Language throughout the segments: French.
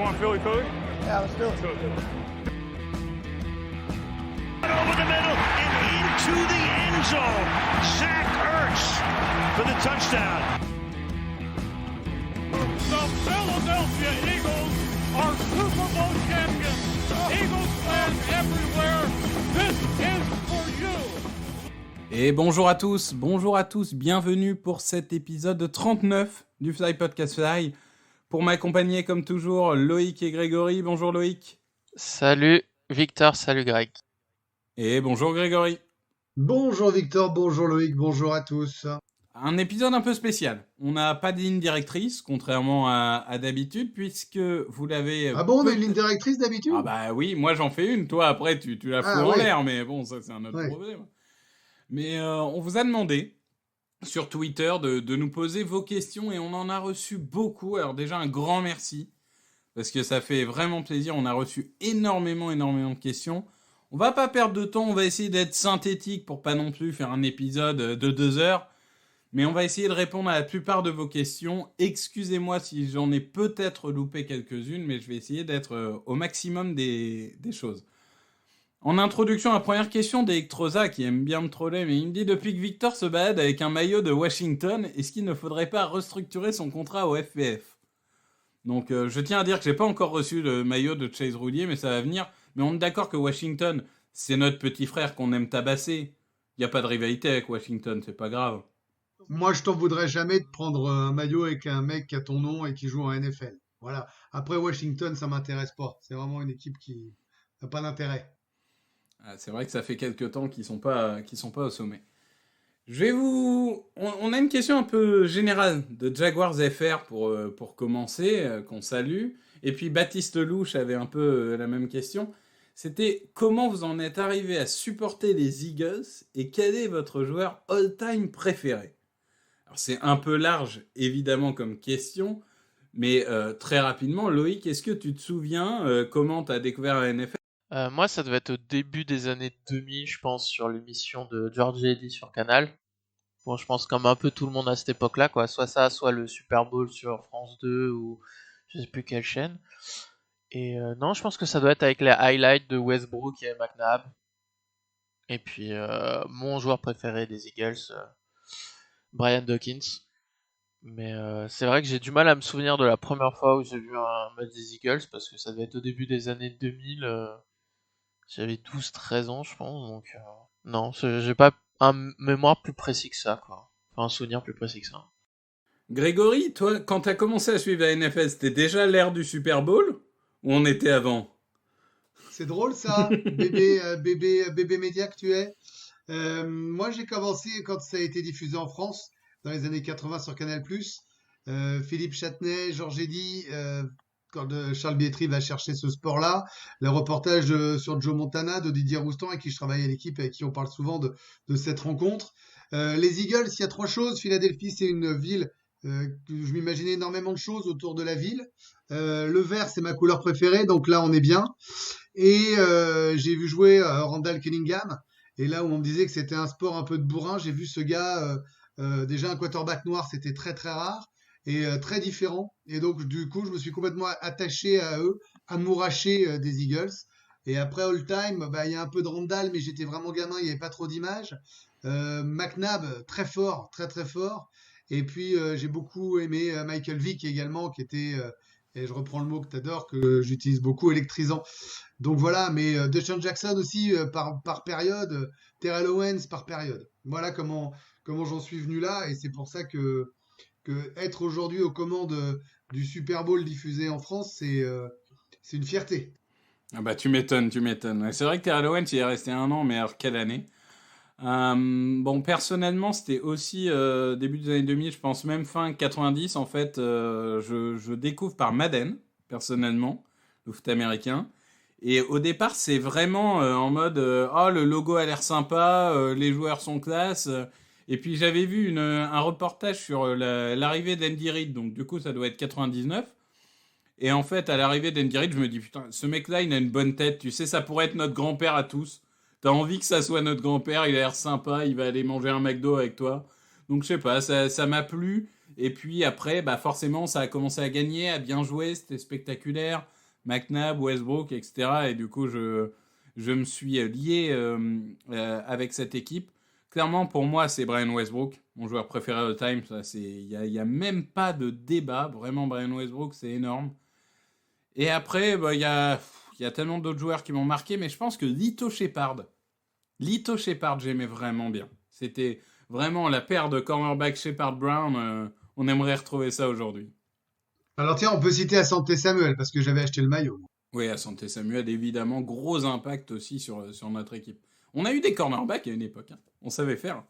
want Philly? Yeah, let's do it. Over the middle and into the end zone. Zach Ertz for the touchdown. The Philadelphia Eagles are Super Bowl champions. Eagles fans everywhere, this is for you. Et bonjour à tous, bienvenue pour cet épisode 39 du Fly Podcast Fly. Pour m'accompagner comme toujours, Loïc et Grégory. Bonjour Loïc. Salut Victor, salut Greg. Et bonjour Grégory. Bonjour Victor, bonjour Loïc, bonjour à tous. Un épisode un peu spécial. On n'a pas de ligne directrice, contrairement à d'habitude, puisque vous l'avez... Ah bon, on a une ligne directrice d'habitude ? Ah bah oui, moi j'en fais une, toi après tu la fous en l'air, mais bon, ça c'est un autre problème. Mais on vous a demandé sur Twitter de nous poser vos questions et on en a reçu beaucoup. Alors déjà un grand merci, parce que ça fait vraiment plaisir, on a reçu énormément de questions. On va pas perdre de temps, on va essayer d'être synthétique pour pas non plus faire un épisode de 2 heures. Mais on va essayer de répondre à la plupart de vos questions. Excusez-moi si j'en ai peut-être loupé quelques-unes, mais je vais essayer d'être au maximum des choses. En introduction, la première question d'Electroza, qui aime bien me troller, mais il me dit « Depuis que Victor se balade avec un maillot de Washington, est-ce qu'il ne faudrait pas restructurer son contrat au FPF ?» Donc je tiens à dire que j'ai pas encore reçu le maillot de Chase Roulier, mais ça va venir. Mais on est d'accord que Washington, c'est notre petit frère qu'on aime tabasser. Il n'y a pas de rivalité avec Washington, c'est pas grave. Moi, je t'en voudrais jamais de prendre un maillot avec un mec qui a ton nom et qui joue en NFL. Voilà. Après, Washington, ça m'intéresse pas. C'est vraiment une équipe qui n'a pas d'intérêt. Ah, c'est vrai que ça fait quelques temps qu'ils sont pas au sommet. On a une question un peu générale de Jaguars FR pour commencer, qu'on salue. Et puis Baptiste Louche avait un peu la même question. C'était comment vous en êtes arrivé à supporter les Eagles et quel est votre joueur all-time préféré ? Alors c'est un peu large, évidemment, comme question, mais très rapidement, Loïc, est-ce que tu te souviens comment tu as découvert la NFL ? Moi, ça devait être au début des années 2000, je pense, sur l'émission de George Eddy sur Canal. Bon, je pense comme un peu tout le monde à cette époque-là, quoi. Soit ça, soit le Super Bowl sur France 2 ou je sais plus quelle chaîne. Et non, je pense que ça doit être avec les highlights de Westbrook et McNabb. Et puis, mon joueur préféré des Eagles, Brian Dawkins. Mais c'est vrai que j'ai du mal à me souvenir de la première fois où j'ai vu un match des Eagles, parce que ça devait être au début des années 2000. J'avais 12-13 ans, je pense. Donc, non, j'ai pas un mémoire plus précis que ça, quoi. Enfin, un souvenir plus précis que ça. Grégory, toi, quand t'as commencé à suivre la NFL, c'était déjà l'ère du Super Bowl ou on était avant ? C'est drôle ça, bébé média que tu es. Moi, j'ai commencé quand ça a été diffusé en France, dans les années 80 sur Canal+. Philippe Châtenay, Georges Eddy, quand Charles Bietri va chercher ce sport-là. Le reportage sur Joe Montana de Didier Roustan, avec qui je travaille à l'équipe et avec qui on parle souvent de cette rencontre. Les Eagles, il y a 3 choses. Philadelphie, c'est une ville que je m'imaginais énormément de choses autour de la ville. Le vert, c'est ma couleur préférée, donc là, on est bien. Et j'ai vu jouer Randall Cunningham. Et là où on me disait que c'était un sport un peu de bourrin, j'ai vu ce gars, déjà un quarterback noir, c'était très très rare et très différent. Et donc, du coup, je me suis complètement attaché à eux, amouraché des Eagles. Et après All Time, il y a un peu de Randall, mais j'étais vraiment gamin, il n'y avait pas trop d'images. McNabb, très fort, très très fort. Et puis, j'ai beaucoup aimé Michael Vick également, qui était, et je reprends le mot que tu adores, que j'utilise beaucoup, électrisant. Donc voilà, mais DeSean Jackson aussi par période, Terrell Owens par période. Voilà comment j'en suis venu là, et c'est pour ça que être aujourd'hui aux commandes du Super Bowl diffusé en France, c'est une fierté. Ah bah tu m'étonnes. C'est vrai que Terrell Owens, il est resté 1 an, mais alors quelle année ? Bon, personnellement, c'était aussi début des années 2000, je pense même fin 90, en fait, je découvre par Madden, personnellement, le foot américain. Et au départ, c'est vraiment en mode oh, le logo a l'air sympa, les joueurs sont classe. Et puis j'avais vu un reportage sur l'arrivée d'Andy Reid, donc du coup ça doit être 99. Et en fait, à l'arrivée d'Andy Reid, je me dis putain, ce mec-là, il a une bonne tête, tu sais, ça pourrait être notre grand-père à tous. T'as envie que ça soit notre grand-père, il a l'air sympa, il va aller manger un McDo avec toi. Donc je sais pas, ça m'a plu. Et puis après, bah forcément, ça a commencé à gagner, à bien jouer, c'était spectaculaire. McNabb, Westbrook, etc. Et du coup, je me suis lié avec cette équipe. Clairement, pour moi, c'est Brian Westbrook, mon joueur préféré all time. Il y a même pas de débat. Vraiment, Brian Westbrook, c'est énorme. Et après, bah, il y a tellement d'autres joueurs qui m'ont marqué, mais je pense que Lito Shepard, j'aimais vraiment bien. C'était vraiment la paire de cornerback Shepard-Brown. On aimerait retrouver ça aujourd'hui. Alors tiens, on peut citer Asante Samuel parce que j'avais acheté le maillot. Oui, Asante Samuel, évidemment, gros impact aussi sur notre équipe. On a eu des cornerbacks à une époque, hein. On savait faire.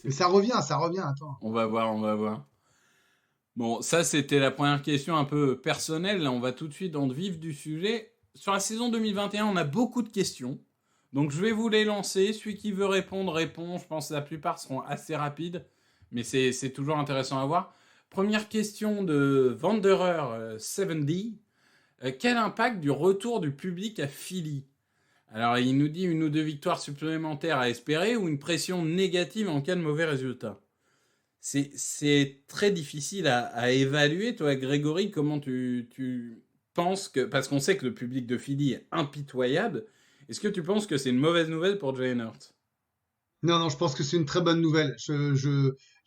Mais ça revient, attends. On va voir. Bon, ça c'était la première question un peu personnelle. Là, on va tout de suite dans le vif du sujet. Sur la saison 2021, on a beaucoup de questions. Donc je vais vous les lancer. Celui qui veut répondre, répond. Je pense que la plupart seront assez rapides. Mais c'est toujours intéressant à voir. Première question de Wanderer70. Quel impact du retour du public à Philly ? Alors, il nous dit 1 ou 2 victoires supplémentaires à espérer ou une pression négative en cas de mauvais résultat. C'est très difficile à évaluer. Toi, Grégory, comment tu penses que... Parce qu'on sait que le public de Philly est impitoyable. Est-ce que tu penses que c'est une mauvaise nouvelle pour Jalen Hurts ? Non, je pense que c'est une très bonne nouvelle.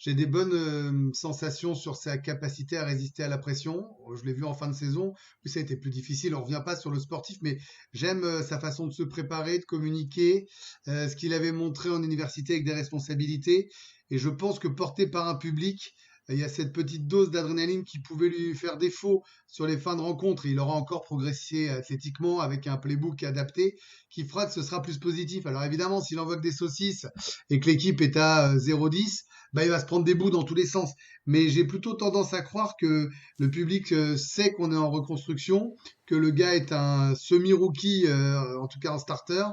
J'ai des bonnes sensations sur sa capacité à résister à la pression. Je l'ai vu en fin de saison. Puis ça a été plus difficile. On revient pas sur le sportif, mais j'aime sa façon de se préparer, de communiquer, ce qu'il avait montré en université avec des responsabilités. Et je pense que porté par un public, il y a cette petite dose d'adrénaline qui pouvait lui faire défaut sur les fins de rencontre. Il aura encore progressé athlétiquement avec un playbook adapté qui fera que ce sera plus positif. Alors évidemment, s'il envoie que des saucisses et que l'équipe est à 0-10, bah, il va se prendre des bouts dans tous les sens. Mais j'ai plutôt tendance à croire que le public sait qu'on est en reconstruction, que le gars est un semi-rookie, en tout cas en starter.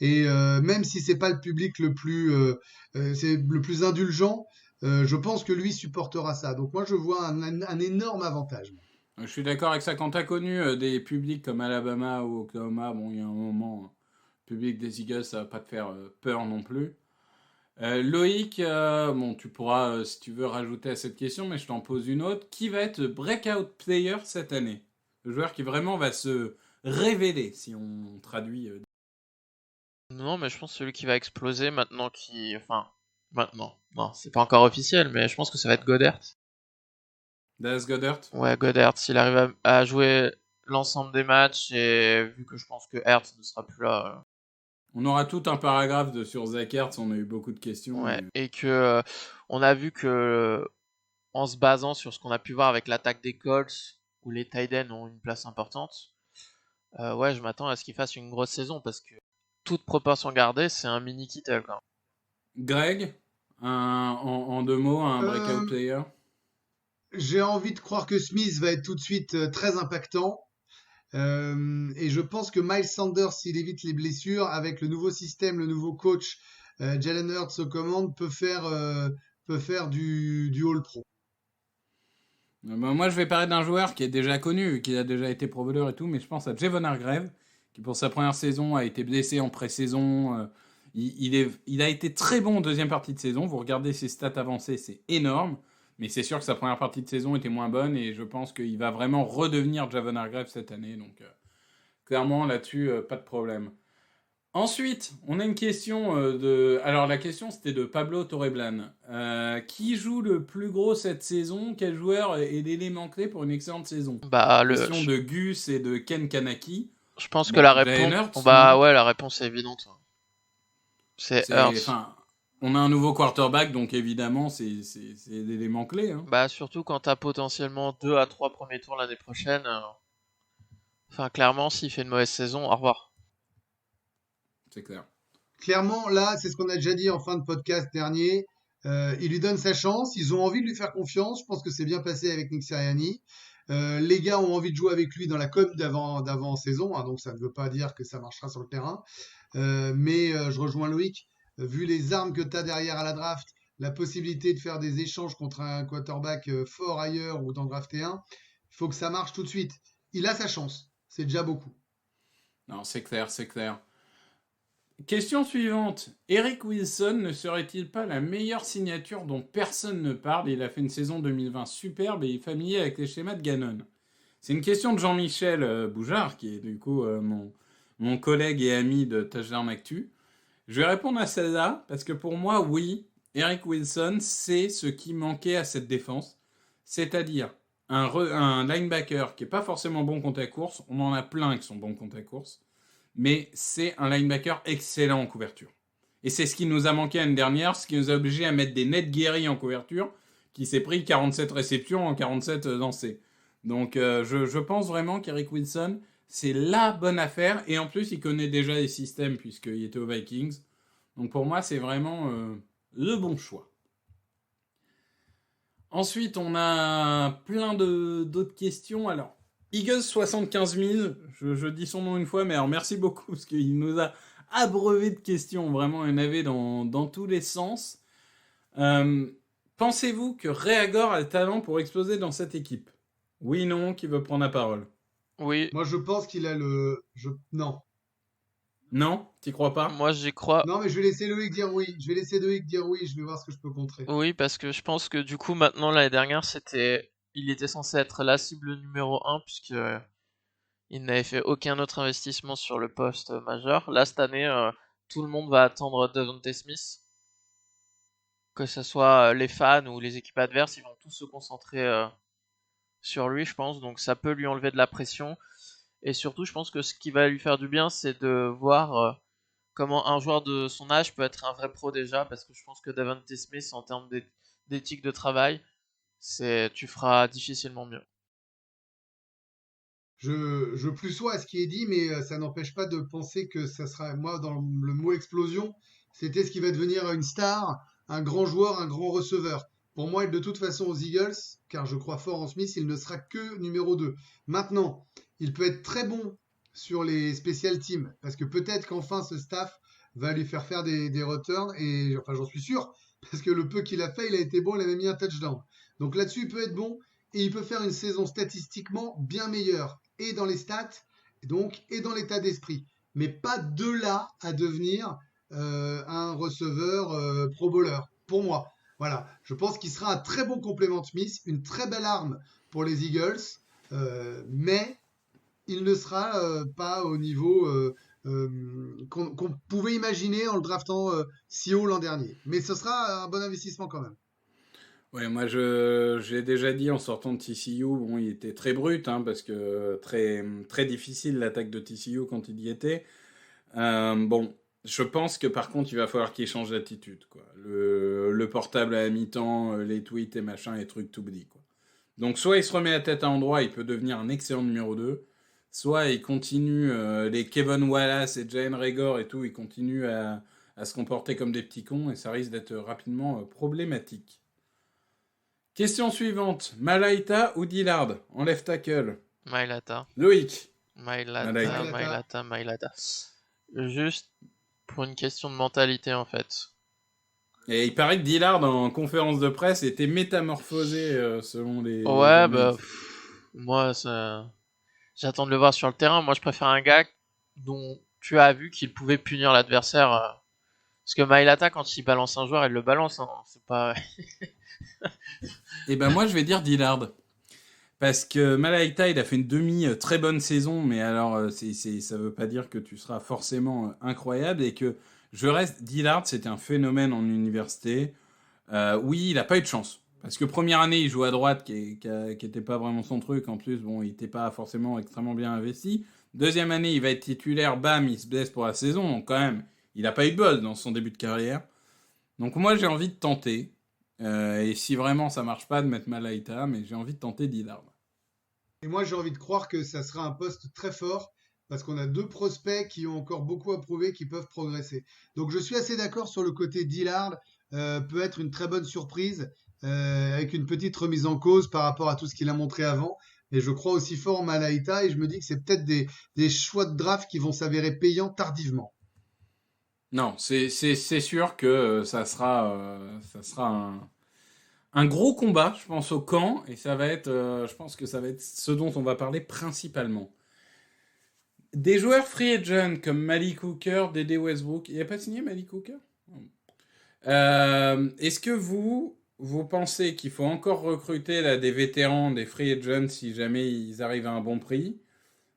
Et même si c'est pas le public c'est le plus indulgent, je pense que lui supportera ça. Donc moi, je vois un énorme avantage. Je suis d'accord avec ça. Quand tu as connu des publics comme Alabama ou Oklahoma, bon, il y a un moment, le public des Eagles, ça va pas te faire peur non plus. Loïc, bon, tu pourras, si tu veux, rajouter à cette question, mais je t'en pose une autre. Qui va être le breakout player cette année ? Le joueur qui vraiment va se révéler, si on traduit. Non, mais je pense que celui qui va exploser maintenant Maintenant. Non, c'est pas encore officiel, mais je pense que ça va être Goddard. Dallas Goedert ? Ouais, Goddard, s'il arrive à jouer l'ensemble des matchs, et vu que je pense que Hertz ne sera plus là. On aura tout un paragraphe sur Zach Ertz, on a eu beaucoup de questions. Ouais, mais... et que on a vu que en se basant sur ce qu'on a pu voir avec l'attaque des Colts, où les tight ends ont une place importante, ouais, je m'attends à ce qu'il fasse une grosse saison, parce que toute proportion gardée, c'est un mini Kittle, quoi. Greg, en 2 mots, un breakout player ? J'ai envie de croire que Smith va être tout de suite très impactant. Et je pense que Miles Sanders, s'il évite les blessures, avec le nouveau système, le nouveau coach, Jalen Hurts aux commandes, peut faire du All-Pro. Moi, je vais parler d'un joueur qui est déjà connu, qui a déjà été Pro Bowler et tout, mais je pense à Javon Hargrave, qui pour sa première saison a été blessé en pré-saison. Il a été très bon en deuxième partie de saison. Vous regardez ses stats avancées, c'est énorme. Mais c'est sûr que sa première partie de saison était moins bonne et je pense qu'il va vraiment redevenir Javon Hargrave cette année. Donc, clairement, là-dessus, pas de problème. Ensuite, on a une question Alors, la question, c'était de Pablo Torreblan. Qui joue le plus gros cette saison ? Quel joueur est l'élément clé pour une excellente saison ? Question de Gus et de Ken Kanaki. Je pense que la réponse... la réponse est évidente. C'est Hurts. On a un nouveau quarterback, donc évidemment, c'est l'élément clé. Hein. Bah, surtout quand t'as potentiellement 2 à 3 premiers tours l'année prochaine. Clairement, s'il fait une mauvaise saison, au revoir. C'est clair. Clairement, là, c'est ce qu'on a déjà dit en fin de podcast dernier. Il lui donne sa chance. Ils ont envie de lui faire confiance. Je pense que c'est bien passé avec Nick Sirianni. Les gars ont envie de jouer avec lui dans la com d'avant-saison. Hein, donc, ça ne veut pas dire que ça marchera sur le terrain. Mais je rejoins Loïc. Vu les armes que tu as derrière à la draft, la possibilité de faire des échanges contre un quarterback fort ailleurs ou d'en drafter un, il faut que ça marche tout de suite. Il a sa chance, c'est déjà beaucoup. Non, c'est clair, c'est clair. Question suivante. Eric Wilson ne serait-il pas la meilleure signature dont personne ne parle? Il a fait une saison 2020 superbe et est familier avec les schémas de Gannon. C'est une question de Jean-Michel Boujard, qui est du coup mon collègue et ami de Touchdown Actu. Je vais répondre à celle-là, parce que pour moi, oui, Eric Wilson, c'est ce qui manquait à cette défense. C'est-à-dire un linebacker qui n'est pas forcément bon contre la course. On en a plein qui sont bons contre la course. Mais c'est un linebacker excellent en couverture. Et c'est ce qui nous a manqué l'année dernière, ce qui nous a obligé à mettre des Ned Gary en couverture, qui s'est pris 47 réceptions en 47 lancés. Donc je pense vraiment qu'Eric Wilson, c'est la bonne affaire. Et en plus, il connaît déjà les systèmes, puisqu'il était aux Vikings. Donc pour moi, c'est vraiment le bon choix. Ensuite, on a plein d'autres questions. Alors, Eagles 75 000, je dis son nom une fois, mais alors merci beaucoup, parce qu'il nous a abreuvé de questions. Vraiment, il y en avait dans tous les sens. Pensez-vous que Reagor a le talent pour exploser dans cette équipe? Oui, non, qui veut prendre la parole? Oui, Moi, je pense qu'il a le. Non. Non? T'y crois pas? moi j'y crois. Non, mais je vais laisser Loïc dire oui. Je vais laisser Loïc dire oui. Je vais voir ce que je peux contrer. Oui, parce que je pense que du coup, maintenant, l'année dernière, il était censé être la cible numéro 1, puisque il n'avait fait aucun autre investissement sur le poste majeur. Là, cette année, tout le monde va attendre Devontae Smith. Que ce soit les fans ou les équipes adverses, ils vont tous se concentrer sur lui, je pense. Donc ça peut lui enlever de la pression. Et surtout, je pense que ce qui va lui faire du bien, c'est de voir comment un joueur de son âge peut être un vrai pro déjà. Parce que je pense que Devontae Smith, en termes d'éthique de travail, tu feras difficilement mieux. Je plus sois à ce qui est dit, mais ça n'empêche pas de penser que ça sera. Moi, dans le mot explosion, c'était ce qui va devenir une star, un grand joueur, un grand receveur. Pour moi, de toute façon, aux Eagles, car je crois fort en Smith, il ne sera que numéro 2. Maintenant, il peut être très bon sur les special teams, parce que peut-être qu'enfin ce staff va lui faire des returns, et enfin j'en suis sûr, parce que le peu qu'il a fait, il a été bon, il avait mis un touchdown. Donc là-dessus, il peut être bon, et il peut faire une saison statistiquement bien meilleure, et dans les stats, donc, et dans l'état d'esprit. Mais pas de là à devenir un receveur pro bowler, pour moi. Voilà, je pense qu'il sera un très bon complément de Smith, une très belle arme pour les Eagles, mais il ne sera pas au niveau qu'on pouvait imaginer en le draftant si haut l'an dernier. Mais ce sera un bon investissement quand même. Ouais, moi j'ai déjà dit en sortant de TCU, bon, il était très brut, hein, parce que très, très difficile l'attaque de TCU quand il y était. Bon, je pense que par contre, il va falloir qu'il change d'attitude, quoi. Le portable à la mi-temps, les tweets et machin, les trucs t'oublies, quoi. Donc, soit il se remet la tête à l'endroit, il peut devenir un excellent numéro 2, soit il continue, les Kevin Wallace et Jalen Reagor et tout, ils continuent à se comporter comme des petits cons, et ça risque d'être rapidement problématique. Question suivante. Malaita ou Dillard en left tackle? Mailata. Loïc. Mailata. Juste pour une question de mentalité, en fait. Et il paraît que Dillard, en conférence de presse, était métamorphosé selon les... Ouais, journalistes. moi, j'attends de le voir sur le terrain. Moi, je préfère un gars dont tu as vu qu'il pouvait punir l'adversaire. Parce que Mailata, quand il balance un joueur, il le balance. Hein. C'est pas... Et ben moi, je vais dire Dillard. Parce que Malaita, il a fait une très bonne saison, mais alors ça veut pas dire que tu seras forcément incroyable, et que je reste... Dillard, c'était un phénomène en université. Oui, il a pas eu de chance. Parce que première année, il joue à droite, qui était pas vraiment son truc. En plus, bon, il était pas forcément extrêmement bien investi. Deuxième année, il va être titulaire, bam, il se blesse pour la saison. Donc quand même, il a pas eu de bol dans son début de carrière. Donc moi, j'ai envie de tenter. Et si vraiment ça marche pas, de mettre Malaita, mais j'ai envie de tenter Dillard. Et moi, j'ai envie de croire que ça sera un poste très fort parce qu'on a deux prospects qui ont encore beaucoup à prouver, qui peuvent progresser. Donc, je suis assez d'accord sur le côté Dillard peut être une très bonne surprise avec une petite remise en cause par rapport à tout ce qu'il a montré avant. Et je crois aussi fort en Malaita et je me dis que c'est peut-être des choix de draft qui vont s'avérer payants tardivement. Non, c'est sûr que ça sera un gros combat, je pense, au camp, et ça va être, je pense que ça va être ce dont on va parler principalement. Des joueurs free agent comme Malik Hooker, Dede Westbrook. Il n'a pas signé Malik Hooker? Est-ce que vous pensez qu'il faut encore recruter là, des vétérans, des free agents si jamais ils arrivent à un bon prix?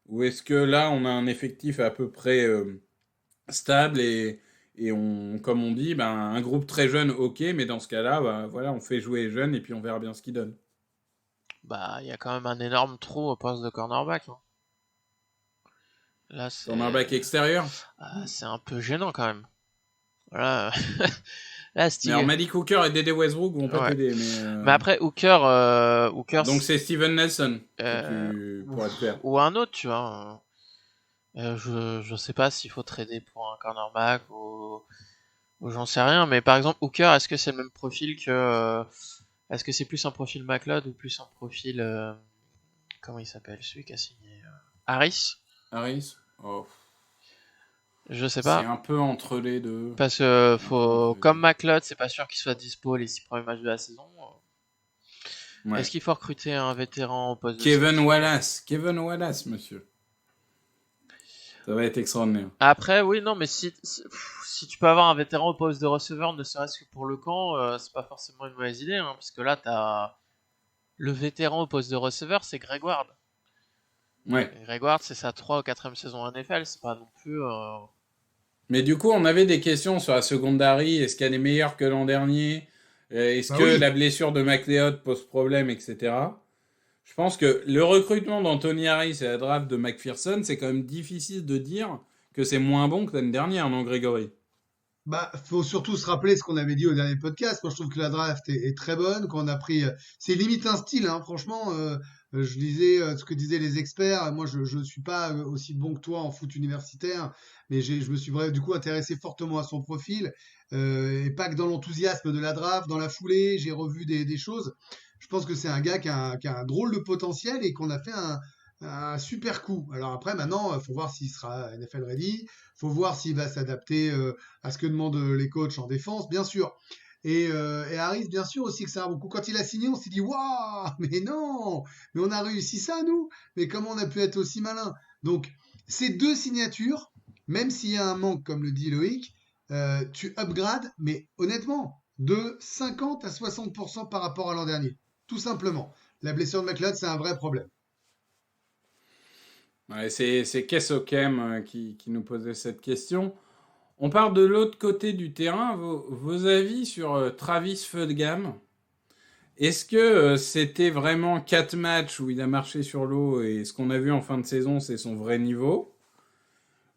Ou est-ce que là, on a un effectif à peu près stable et comme on dit, un groupe très jeune, ok, mais dans ce cas-là, voilà, on fait jouer les jeunes et puis on verra bien ce qu'ils donnent. Bah, il y a quand même un énorme trou au poste de cornerback. Hein. Là, Cornerback extérieur? C'est un peu gênant quand même. Voilà. Là, Mais alors, Malik Hooker et Dede Westbrook vont pas t'aider. Mais après, Hooker... Donc c'est Steven Nelson pour être clair. Ou un autre, tu vois. Je sais pas s'il faut trader pour un cornerback ou j'en sais rien. Mais par exemple, Hooker, est-ce que c'est le même profil que... Est-ce que c'est plus un profil McLeod ou plus un profil... comment il s'appelle, celui qui a signé Harris? Harris? Oh. Je sais pas. C'est un peu entre les deux. Parce que comme McLeod, c'est pas sûr qu'il soit dispo les 6 premiers matchs de la saison. Ouais. Est-ce qu'il faut recruter un vétéran au poste de Kevin Wallace, monsieur. Ça va être extraordinaire. Après, oui, non, mais si tu peux avoir un vétéran au poste de receveur, ne serait-ce que pour le camp, c'est pas forcément une mauvaise idée, hein, parce que là, t'as le vétéran au poste de receveur, c'est Greg Ward. Ouais. Greg Ward, c'est sa 3 ou 4ème saison en NFL, c'est pas non plus... Mais du coup, on avait des questions sur la secondary. Est-ce qu'elle est meilleure que l'an dernier? Est-ce que la blessure de McLeod pose problème, etc. Je pense que le recrutement d'Anthony Harris et la draft de McPherson, c'est quand même difficile de dire que c'est moins bon que l'année dernière, non, Grégory? Faut surtout se rappeler ce qu'on avait dit au dernier podcast. Moi, je trouve que la draft est très bonne, qu'on a pris. C'est limite un style, hein, franchement. Je lisais ce que disaient les experts. Moi, je ne suis pas aussi bon que toi en foot universitaire, mais je me suis du coup intéressé fortement à son profil. Et pas que dans l'enthousiasme de la draft, dans la foulée, j'ai revu des choses. Je pense que c'est un gars qui a un drôle de potentiel et qu'on a fait un super coup. Alors après, maintenant, il faut voir s'il sera NFL ready. Faut voir s'il va s'adapter à ce que demandent les coachs en défense, bien sûr. Et Harris, bien sûr aussi que c'est un bon coup. Quand il a signé, on s'est dit waouh, mais non, mais on a réussi ça nous. Mais comment on a pu être aussi malin? Donc ces deux signatures, même s'il y a un manque, comme le dit Loïc, tu upgrades, mais honnêtement, de 50 à 60% par rapport à l'an dernier, tout simplement. La blessure de McLeod, c'est un vrai problème. Ouais, c'est Kesokem qui nous posait cette question. On part de l'autre côté du terrain. Vos avis sur Travis Fulgham? Est-ce que c'était vraiment 4 matchs où il a marché sur l'eau et ce qu'on a vu en fin de saison, c'est son vrai niveau?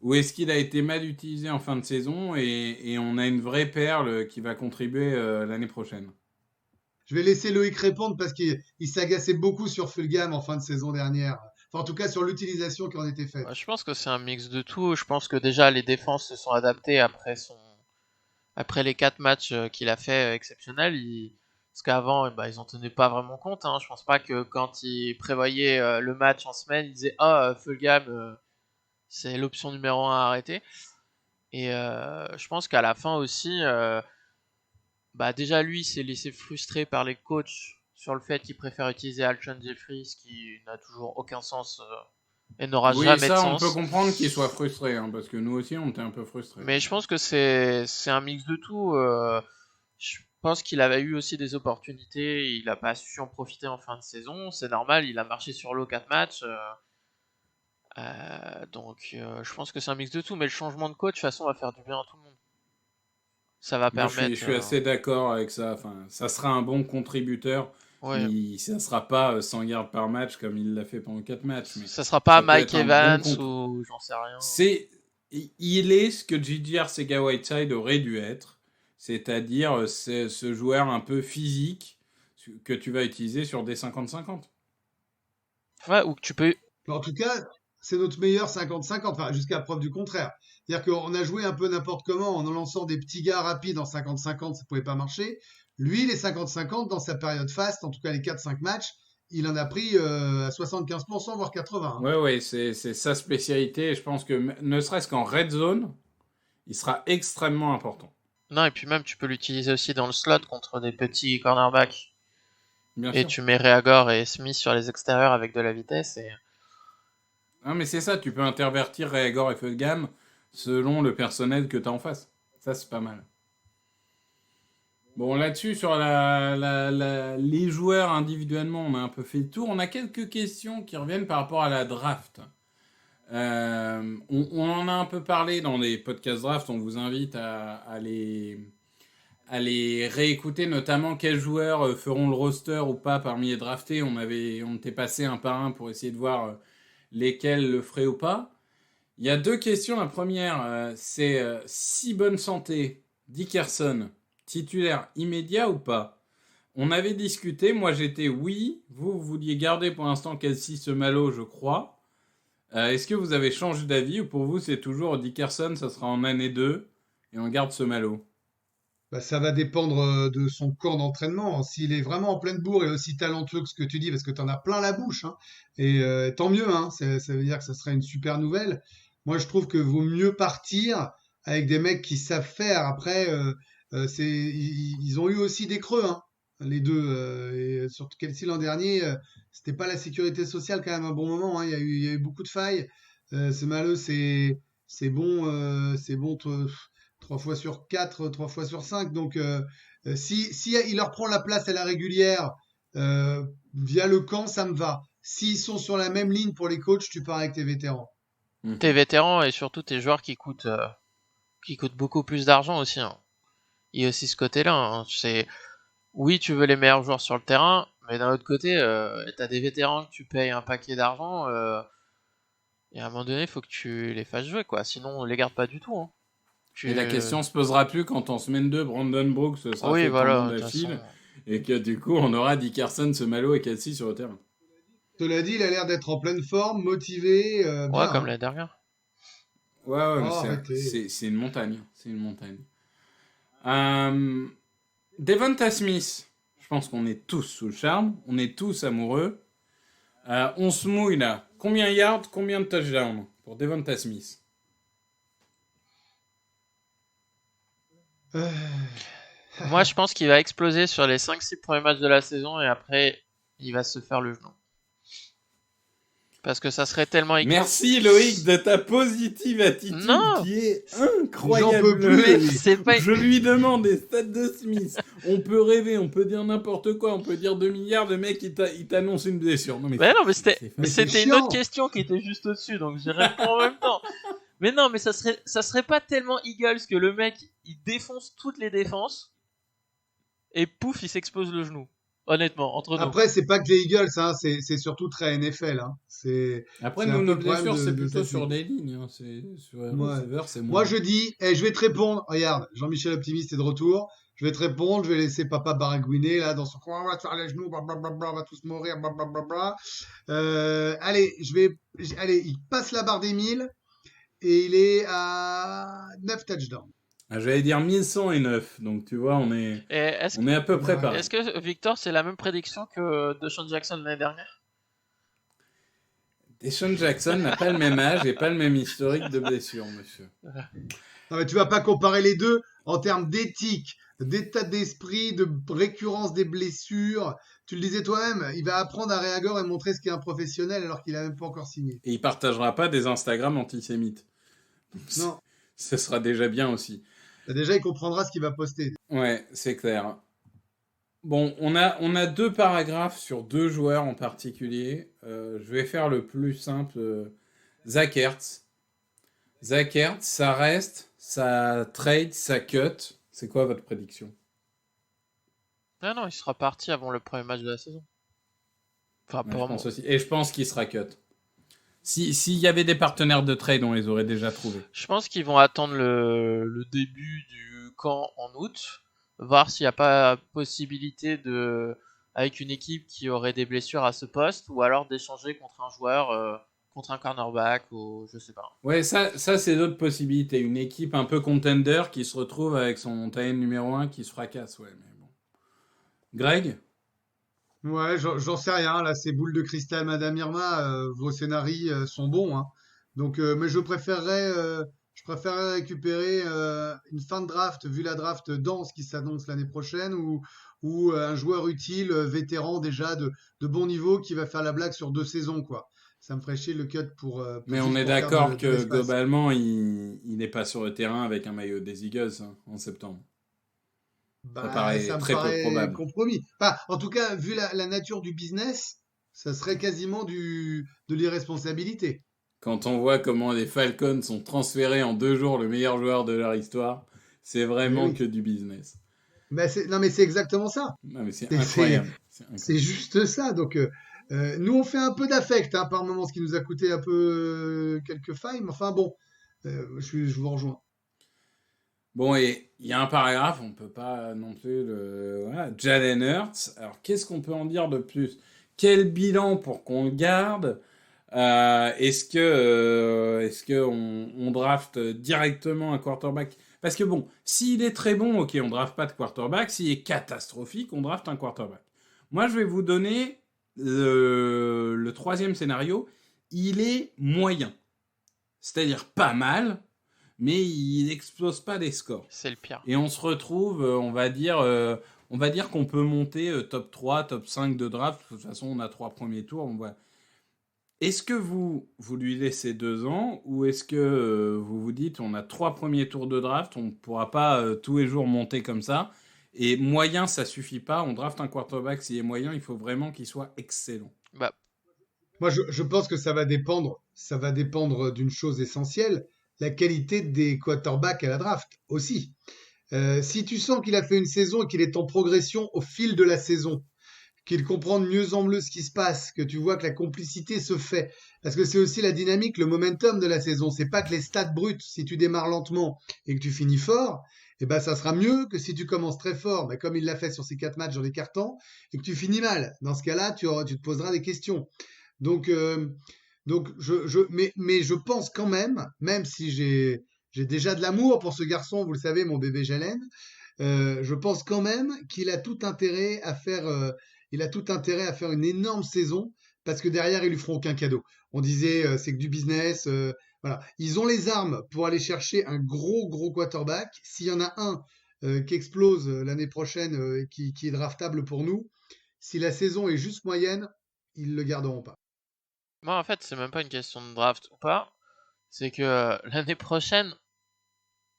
Ou est-ce qu'il a été mal utilisé en fin de saison et on a une vraie perle qui va contribuer l'année prochaine? Je vais laisser Loïc répondre parce qu'il s'agaçait beaucoup sur Fulgham en fin de saison dernière. Enfin, en tout cas, sur l'utilisation qui en était faite. Je pense que c'est un mix de tout. Je pense que déjà, les défenses se sont adaptées après les 4 matchs qu'il a fait exceptionnels. Parce qu'avant, ils en tenaient pas vraiment compte. Hein. Je pense pas que quand ils prévoyaient le match en semaine, ils disaient « Ah, Fulgham, c'est l'option numéro 1 à arrêter. » Et je pense qu'à la fin aussi, déjà lui, il s'est laissé frustrer par les coachs sur le fait qu'il préfère utiliser Alshon Jeffrey, ce qui n'a toujours aucun sens et n'aura jamais de sens. Oui, ça, on peut comprendre qu'il soit frustré, hein, parce que nous aussi, on était un peu frustrés. Mais je pense que c'est un mix de tout. Je pense qu'il avait eu aussi des opportunités, il n'a pas su en profiter en fin de saison. C'est normal, il a marché sur l'eau 4 matchs. Donc je pense que c'est un mix de tout, mais le changement de coach, de toute façon, va faire du bien à tout le monde. Ça va permettre... Je suis assez d'accord avec ça. Enfin, ça sera un bon contributeur. Ouais. Ça sera pas 100 yards par match comme il l'a fait pendant 4 matchs. Mais ça sera pas Mike Evans ou j'en sais rien. Il est ce que J.J. Arcega-Whiteside aurait dû être. C'est-à-dire ce joueur un peu physique que tu vas utiliser sur des 50-50. Ouais, ou que tu peux... En tout cas, c'est notre meilleur 50-50, enfin, jusqu'à preuve du contraire. C'est-à-dire qu'on a joué un peu n'importe comment en lançant des petits gars rapides en 50-50, ça pouvait pas marcher. Lui, les 50-50, dans sa période fast, en tout cas les 4-5 matchs, il en a pris à 75%, voire 80%. Hein. Ouais, c'est sa spécialité. Et je pense que ne serait-ce qu'en red zone, il sera extrêmement important. Non, et puis même, tu peux l'utiliser aussi dans le slot contre des petits cornerbacks. Bien sûr. Tu mets Reagor et Smith sur les extérieurs avec de la vitesse. Ah, mais c'est ça, tu peux intervertir Réagor et Feu de gamme selon le personnel que tu as en face. Ça, c'est pas mal. Bon, là-dessus, sur les joueurs individuellement, on a un peu fait le tour. On a quelques questions qui reviennent par rapport à la draft. On en a un peu parlé dans les podcasts draft. On vous invite à les réécouter, notamment quels joueurs feront le roster ou pas parmi les draftés. On était passé un par un pour essayer de voir lesquels le feraient ou pas. Il y a 2 questions. La première, c'est si bonne santé, Dickerson, titulaire immédiat ou pas? On avait discuté, moi j'étais oui, vous vouliez garder pour l'instant Kelsey Semalo, je crois. Est-ce que vous avez changé d'avis ou pour vous c'est toujours Dickerson, ça sera en année 2 et on garde Semalo? Bah, ça va dépendre de son corps d'entraînement. S'il est vraiment en pleine bourre et aussi talentueux que ce que tu dis, parce que tu en as plein la bouche, hein, et tant mieux, hein, ça veut dire que ça serait une super nouvelle. Moi, je trouve que vaut mieux partir avec des mecs qui savent faire. Après, ils ont eu aussi des creux, hein, les deux. Et surtout Kelsey l'an dernier, c'était pas la sécurité sociale quand même un bon moment, hein. Il y a eu beaucoup de failles. Ce malheur, c'est bon, 3 fois sur 4, 3 fois sur 5. Donc, si il leur prend la place à la régulière via le camp, ça me va. S'ils sont sur la même ligne pour les coachs, tu pars avec tes vétérans. Tes vétérans et surtout tes joueurs qui coûtent beaucoup plus d'argent aussi, hein. Il y a aussi ce côté-là, hein. Oui, tu veux les meilleurs joueurs sur le terrain, mais d'un autre côté, t'as des vétérans que tu payes un paquet d'argent, et à un moment donné, il faut que tu les fasses jouer, quoi. Sinon, on les garde pas du tout, hein. Et la question se posera plus quand en semaine 2, Brandon Brooks sera fait voilà, pendant la file, et que du coup, on aura Dickerson, Semalo et Kelsey sur le terrain. Cela dit, il a l'air d'être en pleine forme, motivé. Ouais, Bien, comme hein. l'année dernière. Ouais, mais Arrêtez. c'est une montagne. C'est une montagne. Devonta Smith, je pense qu'on est tous sous le charme, on est tous amoureux. On se mouille là. Combien de yards, combien de touchdowns pour Devonta Smith? Moi, je pense qu'il va exploser sur les 5-6 premiers matchs de la saison et après, il va se faire le genou. Parce que ça serait tellement... Merci Loïc de ta positive attitude qui est incroyable. J'en peux plus. Je lui demande des stats de Smith. On peut rêver, on peut dire n'importe quoi, on peut dire 2 milliards, le mec il t'annonce une blessure. Non, mais c'était une autre question qui était juste au-dessus, donc j'y réponds en même temps. Mais non, mais ça serait pas tellement Eagles que le mec il défonce toutes les défenses et pouf, il s'expose le genou. Honnêtement, entre nous. Après, c'est pas que les Eagles, hein, c'est surtout très NFL. Hein. Après, c'est nous, un peu nos le problème blessures, c'est de plutôt cette sur ligue. des lignes. Hein. Sur un Ouais. receiver, c'est moins. Moi, je dis, je vais te répondre. Regarde, Jean-Michel Optimiste est de retour. Je vais te répondre. Je vais laisser papa baragouiner là dans son coin. On va te faire les genoux, blablabla, on va tous mourir, blablabla. Allez, il passe la barre des 1000 et il est à 9 touchdowns. J'allais dire 1109, donc tu vois, on est à peu près pareil. Est-ce que Victor, c'est la même prédiction que DeSean Jackson l'année dernière? DeSean Jackson n'a pas le même âge et pas le même historique de blessure, monsieur. Non, mais tu vas pas comparer les deux en termes d'éthique, d'état d'esprit, de récurrence des blessures. Tu le disais toi-même, il va apprendre à Réagor et montrer ce qu'est un professionnel alors qu'il a même pas encore signé. Et il partagera pas des Instagram antisémites. Non. Ce sera déjà bien aussi. Déjà, il comprendra ce qu'il va poster. Ouais, c'est clair. Bon, on a 2 paragraphes sur 2 joueurs en particulier. Je vais faire le plus simple. Zach Ertz. Zach Ertz, ça reste, ça trade, ça cut. C'est quoi votre prédiction? Non, il sera parti avant le premier match de la saison. Enfin, Ouais, je pense aussi. Et je pense qu'il sera cut. S'il y avait des partenaires de trade, on les aurait déjà trouvés. Je pense qu'ils vont attendre le début du camp en août, voir s'il n'y a pas possibilité avec une équipe qui aurait des blessures à ce poste, ou alors d'échanger contre un joueur, contre un cornerback, ou je sais pas. Ouais, ça c'est d'autres possibilités. Une équipe un peu contender qui se retrouve avec son taille numéro 1 qui se fracasse, ouais, mais bon. Greg? Ouais, j'en sais rien. Là, ces boules de cristal, Madame Irma, vos scénarios sont bons. Hein. Donc, mais je préférerais récupérer une fin de draft, vu la draft dense qui s'annonce l'année prochaine, ou un joueur utile, vétéran déjà de bon niveau, qui va faire la blague sur 2 saisons, quoi. Ça me ferait chier le cut pour. Mais juste on est pour faire d'accord de que l'espace. globalement, il n'est pas sur le terrain avec un maillot des Eagles en septembre. Bah, paraît ça me très peu paraît probable. compromis. Enfin, en tout cas, vu la nature du business, ça serait quasiment de l'irresponsabilité. Quand on voit comment les Falcons ont transféré en 2 jours le meilleur joueur de leur histoire, c'est vraiment oui. que du business. Bah, non, mais c'est exactement ça. Non, mais c'est C'est- incroyable. C'est incroyable. C'est juste ça. Donc, nous, on fait un peu d'affect par moment, ce qui nous a coûté un peu quelques failles. Mais enfin, bon, je vous rejoins. Bon, et il y a un paragraphe, on ne peut pas non plus le... Voilà, Jalen Hurts. Alors, qu'est-ce qu'on peut en dire de plus? Quel bilan pour qu'on le garde? Est-ce que on draft directement un quarterback? Parce que bon, s'il est très bon, ok, on draft pas de quarterback. S'il est catastrophique, on draft un quarterback. Moi, je vais vous donner le troisième scénario. Il est moyen. C'est-à-dire pas mal, mais il n'explose pas les scores. C'est le pire. Et on se retrouve, on va dire qu'on peut monter top 3, top 5 de draft. De toute façon, on a 3 premiers tours. On voit. Est-ce que vous lui laissez 2 ans ou est-ce que vous vous dites on a 3 premiers tours de draft, on ne pourra pas tous les jours monter comme ça et moyen ça suffit pas, on draft un quarterback s'il est moyen, il faut vraiment qu'il soit excellent. Bah, Moi, je pense que ça va dépendre d'une chose essentielle, la qualité des quarterbacks à la draft aussi. Si tu sens qu'il a fait une saison et qu'il est en progression au fil de la saison, qu'il comprend de mieux en mieux ce qui se passe, que tu vois que la complicité se fait. Parce que c'est aussi la dynamique, le momentum de la saison. C'est pas que les stats brutes, si tu démarres lentement et que tu finis fort, eh ben, ça sera mieux que si tu commences très fort, mais comme il l'a fait sur ces 4 matchs dans les cartons, et que tu finis mal. Dans ce cas-là, tu te poseras des questions. Donc mais je pense quand même si j'ai déjà de l'amour pour ce garçon, vous le savez, mon bébé Jalen, je pense quand même qu'il a tout intérêt à faire une énorme saison parce que derrière, ils lui feront aucun cadeau. On disait, c'est que du business. Voilà. Ils ont les armes pour aller chercher un gros quarterback. S'il y en a un qui explose l'année prochaine, qui est draftable pour nous, si la saison est juste moyenne, ils le garderont pas. moi, en fait, c'est même pas une question de draft ou pas. C'est que l'année prochaine,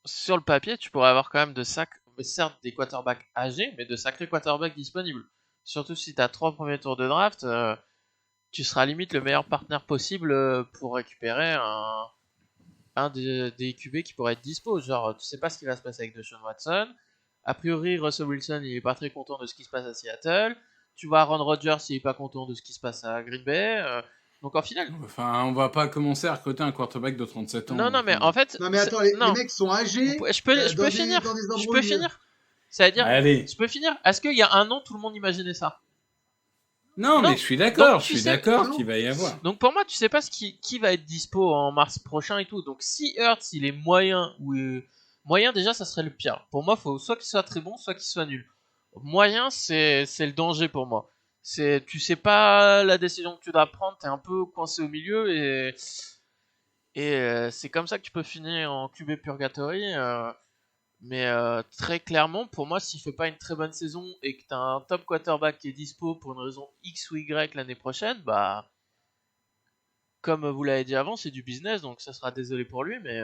sur le papier, tu pourrais avoir quand même certes des quarterbacks âgés, mais de sacrés quarterbacks disponibles. Surtout si tu as 3 premiers tours de draft, tu seras limite le meilleur partenaire possible pour récupérer un des QB qui pourrait être dispo. Genre, tu sais pas ce qui va se passer avec Deshaun Watson. A priori, Russell Wilson, il est pas très content de ce qui se passe à Seattle. Tu vois Aaron Rodgers, il est pas content de ce qui se passe à Green Bay. Donc en final... Enfin, on va pas commencer à recruter un quarterback de 37 ans. Non, mais en fait... Non, mais attends, les mecs sont âgés. Je peux finir. Je peux finir. C'est-à-dire, Allez. je peux finir. Est-ce qu'il y a un an, tout le monde imaginait ça? Non, Non. mais je suis d'accord, Donc, je tu suis sais- d'accord non. qu'il va y avoir. Donc pour moi, tu sais pas qui va être dispo en mars prochain et tout. Donc si Hurts, il est moyen ou moyen, déjà, ça serait le pire. Pour moi, faut soit qu'il soit très bon, soit qu'il soit nul. Moyen, c'est le danger pour moi. Tu sais pas la décision que tu dois prendre, t'es un peu coincé au milieu et c'est comme ça que tu peux finir en QB Purgatory. Mais très clairement, pour moi, s'il fait pas une très bonne saison et que t'as un top quarterback qui est dispo pour une raison X ou Y l'année prochaine, bah, comme vous l'avez dit avant, c'est du business, donc ça sera désolé pour lui, mais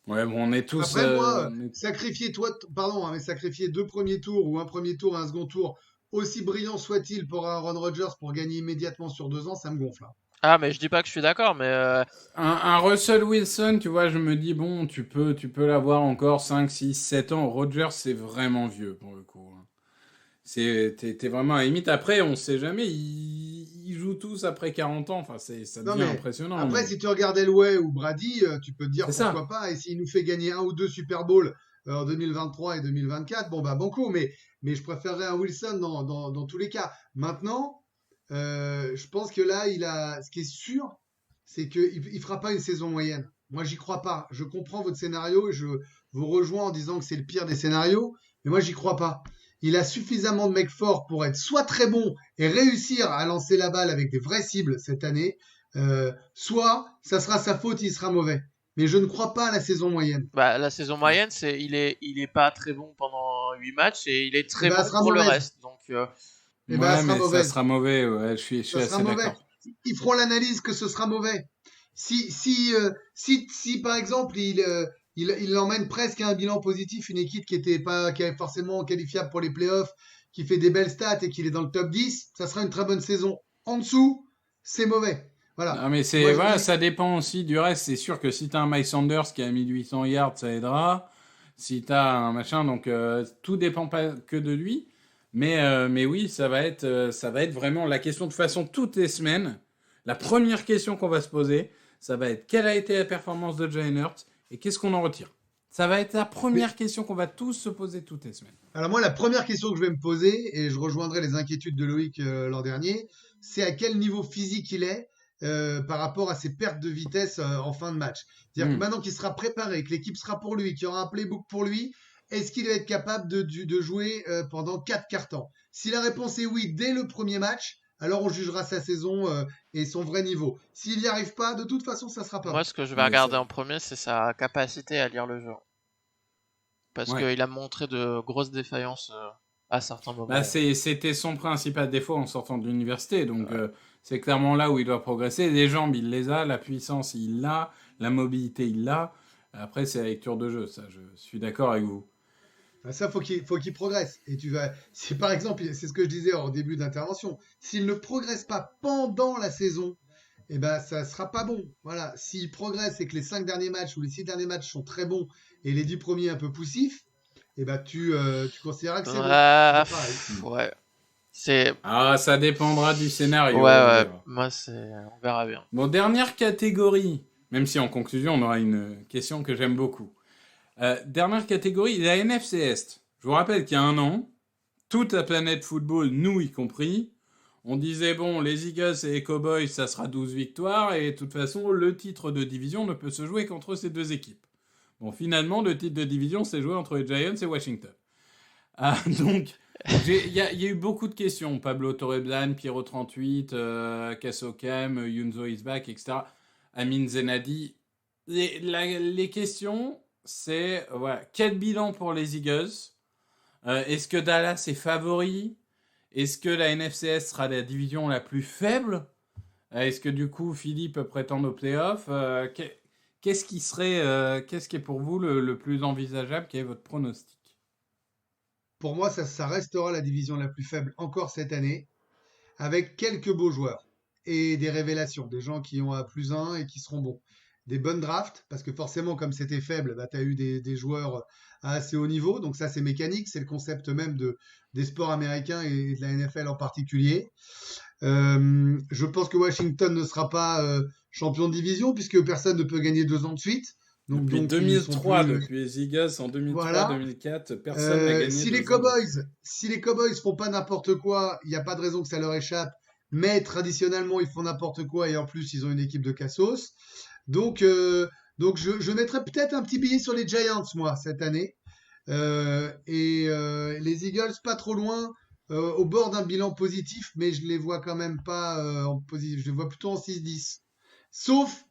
Ouais, bon, on est tous... Après, moi, on est- sacrifier 2 premiers tours ou un premier tour et un second tour, aussi brillant soit-il pour Aaron Rodgers pour gagner immédiatement sur 2 ans, ça me gonfle. ah, mais je dis pas que je suis d'accord, mais Un Russell Wilson, tu vois, je me dis, bon, tu peux l'avoir encore 5, 6, 7 ans. Rodgers, c'est vraiment vieux, pour le coup. T'es vraiment à la limite. Après, on sait jamais, ils jouent tous après 40 ans. Enfin, ça Non, devient mais impressionnant. Après, mais- si tu regardes Elway ou Brady, tu peux te dire C'est ça. pourquoi pas. Et s'il nous fait gagner 1 ou 2 Super Bowl en 2023 et 2024, bon, bah, banco. Mais je préférerais un Wilson dans tous les cas. Maintenant, je pense que là, ce qui est sûr, c'est qu'il fera pas une saison moyenne. Moi, j'y crois pas. Je comprends votre scénario et je vous rejoins en disant que c'est le pire des scénarios. Mais moi, j'y crois pas. Il a suffisamment de mecs forts pour être soit très bon et réussir à lancer la balle avec des vraies cibles cette année, soit ça sera sa faute, il sera mauvais. Mais je ne crois pas à la saison moyenne. bah, la saison moyenne, il est pas très bon pendant 8 matchs et il est très Eh ben, bon elle sera pour le mauvaise. reste. Donc, Eh ben, elle sera mais ça mauvaise. sera mauvais, ouais, je suis Ça assez sera mauvais. d'accord. ils feront l'analyse que ce sera mauvais. Si par exemple, il emmène presque à un bilan positif une équipe qui est forcément qualifiable pour les playoffs, qui fait des belles stats et qui est dans le top 10, ça sera une très bonne saison. En dessous, c'est mauvais. Voilà. Non, mais ça dépend aussi du reste. C'est sûr que si t'as un Mike Sanders qui a 1800 yards, ça aidera. Si t'as un machin, donc tout dépend pas que de lui. Mais oui, ça va être vraiment la question. De toute façon, toutes les semaines, la première question qu'on va se poser, ça va être quelle a été la performance de Jalen Hurts et qu'est-ce qu'on en retire. Ça va être la première question qu'on va tous se poser toutes les semaines. Alors moi, la première question que je vais me poser, et je rejoindrai les inquiétudes de Loïc l'an dernier, c'est à quel niveau physique il est par rapport à ses pertes de vitesse en fin de match. C'est-à-dire que maintenant qu'il sera préparé, que l'équipe sera pour lui, qu'il y aura un playbook pour lui, est-ce qu'il va être capable de jouer pendant 4 quarts-temps? Si la réponse est oui dès le premier match, alors on jugera sa saison et son vrai niveau. S'il n'y arrive pas, de toute façon, ça sera pas. Moi, ce que je vais regarder en premier, c'est sa capacité à lire le jeu. Parce qu'il a montré de grosses défaillances à certains moments. Bah, c'était son principal défaut en sortant de l'université. Donc, c'est clairement là où il doit progresser. Les jambes, il les a. La puissance, il l'a. La mobilité, il l'a. Après, c'est la lecture de jeu. Ça, je suis d'accord avec vous. Ça, faut qu'il progresse. Et si par exemple, c'est ce que je disais au début d'intervention, s'il ne progresse pas pendant la saison, eh ben, ça sera pas bon. Voilà. S'il progresse et que les 5 derniers matchs ou les 6 derniers matchs sont très bons et les 10 premiers un peu poussifs, eh ben, tu considéreras que c'est bon. Ouais. Ça dépendra du scénario. Ouais. Moi, on verra bien. Bon, dernière catégorie. Même si en conclusion, on aura une question que j'aime beaucoup. Dernière catégorie, la NFC Est. Je vous rappelle qu'il y a un an, toute la planète football, nous y compris, on disait, bon, les Eagles et les Cowboys, ça sera 12 victoires, et de toute façon, le titre de division ne peut se jouer qu'entre ces deux équipes. Bon, finalement, le titre de division s'est joué entre les Giants et Washington. Donc, il y a eu beaucoup de questions. Pablo Torreblan, Pierrot 38, Kassokam, Yunzo Isbak, etc. Amin Zenadi. Les questions... c'est quel bilan pour les Eagles? Est-ce que Dallas est favori? Est-ce que la NFC sera la division la plus faible? Est-ce que du coup Philly peut prétendre aux playoffs? Qu'est-ce qui est pour vous le plus envisageable? Quel est votre pronostic? Pour moi, ça restera la division la plus faible encore cette année, avec quelques beaux joueurs et des révélations, des gens qui ont +1 et qui seront bons. Des bonnes drafts, parce que forcément, comme c'était faible, tu as eu des joueurs à assez haut niveau. Donc ça, c'est mécanique. C'est le concept même des sports américains et de la NFL en particulier. Je pense que Washington ne sera pas champion de division, puisque personne ne peut gagner 2 ans de suite. Depuis 2003, depuis les Eagles, en 2003-2004, personne n'a gagné si 2 ans. Si les Cowboys font pas n'importe quoi, il n'y a pas de raison que ça leur échappe. Mais traditionnellement, ils font n'importe quoi et en plus, ils ont une équipe de cassos. Donc je mettrais peut-être un petit billet sur les Giants, moi, cette année. Les Eagles, pas trop loin, au bord d'un bilan positif, mais je les vois quand même pas en positif. Je les vois plutôt en 6-10. Sauf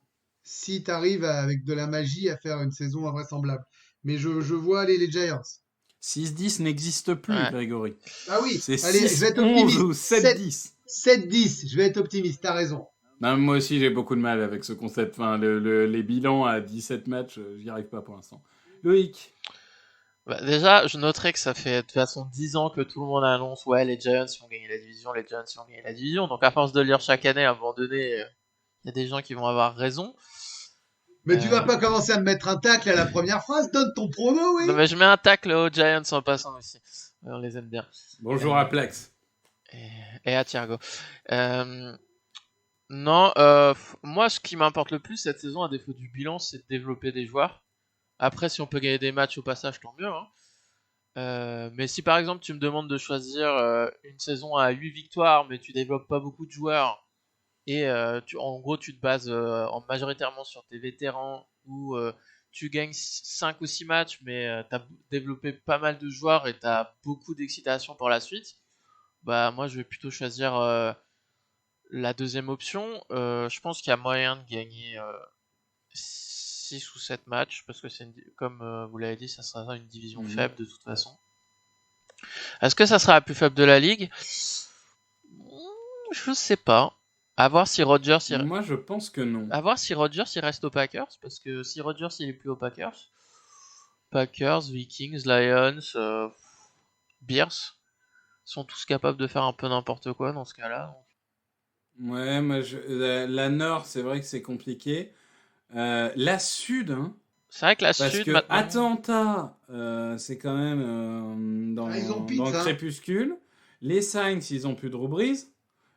si tu arrives avec de la magie à faire une saison invraisemblable. Mais je vois aller les Giants. 6-10 n'existe plus, Grégory. Ah oui, c'est allez, 6, je vais être optimiste. 11 ou 7-10. 7-10, je vais être optimiste, t'as raison. Non, moi aussi, j'ai beaucoup de mal avec ce concept. Enfin, les bilans à 17 matchs, j'y arrive pas pour l'instant. Loïc? Déjà, je noterai que ça fait de toute façon 10 ans que tout le monde annonce les Giants vont gagner la division, les Giants vont gagner la division. Donc à force de lire chaque année, à un moment donné, il y a des gens qui vont avoir raison. Mais tu vas pas commencer à me mettre un tacle à la première phrase, donne ton prono, oui. Non, mais je mets un tacle aux Giants en passant aussi. On les aime bien. Bonjour à Plex. Et à Thiago. Non, moi, ce qui m'importe le plus cette saison, à défaut du bilan, c'est de développer des joueurs. Après, si on peut gagner des matchs au passage, tant mieux. Mais si par exemple tu me demandes de choisir une saison à 8 victoires, mais tu développes pas beaucoup de joueurs, et en gros tu te bases majoritairement sur tes vétérans, ou tu gagnes 5 ou 6 matchs, mais tu as développé pas mal de joueurs et tu as beaucoup d'excitation pour la suite, bah moi je vais plutôt choisir la deuxième option. Je pense qu'il y a moyen de gagner 6 ou 7 matchs, parce que comme vous l'avez dit, ça sera une division faible de toute façon. Est-ce que ça sera la plus faible de la ligue? Je sais pas. À voir si Rodgers Moi, je pense que non. à voir si Rodgers il reste aux Packers, parce que si Rodgers il est plus aux Packers, Vikings, Lions, Bears sont tous capables de faire un peu n'importe quoi dans ce cas-là. Ouais, moi, la Nord, c'est vrai que c'est compliqué. La Sud, hein, C'est vrai que la parce Sud que maintenant. Atlanta, c'est quand même Ils ont dans Pitts, le hein. crépuscule. Les Saints, ils ont plus Drew Brees.